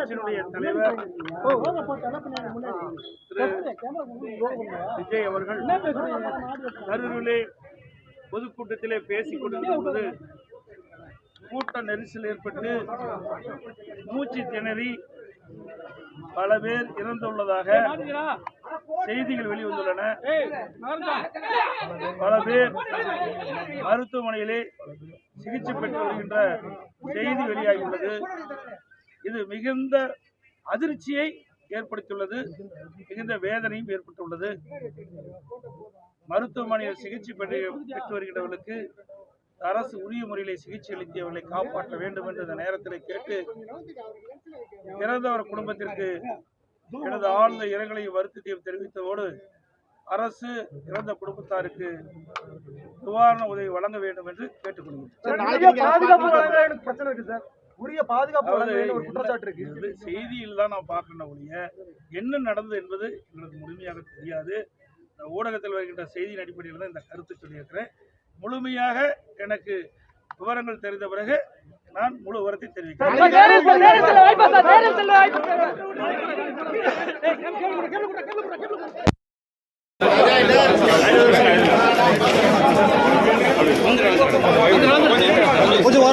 கட்சியினுடைய தலைவர் விஜய் அவர்கள் கரூரிலே பொதுக்கூட்டத்திலே பேசிக் கொண்டிருந்த பொழுது கூட்ட நெரிசல் ஏற்பட்டு மூச்சு திணறி பல பேர் இறந்துள்ளதாக செய்திகள் வெளிவந்துள்ளன. பல பேர் மருத்துவமனையிலே சிகிச்சை பெற்று வருகின்ற செய்தி வெளியாகியுள்ளது. இது மிகுந்த அதிர்ச்சியை ஏற்படுத்தியுள்ளது, மிகுந்த வேதனையும் ஏற்பட்டுள்ளது. மருத்துவமனையில் சிகிச்சை பெற்று வருகின்றவர்களுக்கு அரசு உரிய முறையிலே சிகிச்சை அளித்து அவர்களை காப்பாற்ற வேண்டும் என்று இந்த நேரத்தில் கேட்டு இறந்தவர் குடும்பத்திற்கு எனது ஆழ்ந்த இரங்கலையும் வருத்தத்தையும் தெரிவித்ததோடு அரசு இறந்த குடும்பத்தாருக்கு நிவாரண உதவி வழங்க வேண்டும் என்று கேட்டுக்கொள்கிறேன். உரிய பாதுகாப்பு செய்தியில் தான் நான் பார்க்கணும் ஒழிய என்ன நடந்தது என்பது எங்களுக்கு முழுமையாக தெரியாது. ஊடகத்தில் வருகின்ற செய்தியின் அடிப்படையில் தான் இந்த கருத்து சொல்லியிருக்கிறேன். முழுமையாக எனக்கு விவரங்கள் தெரிந்த பிறகு நான் முழு விவரத்தை தெரிவிக்கிறேன். கொஞ்சம்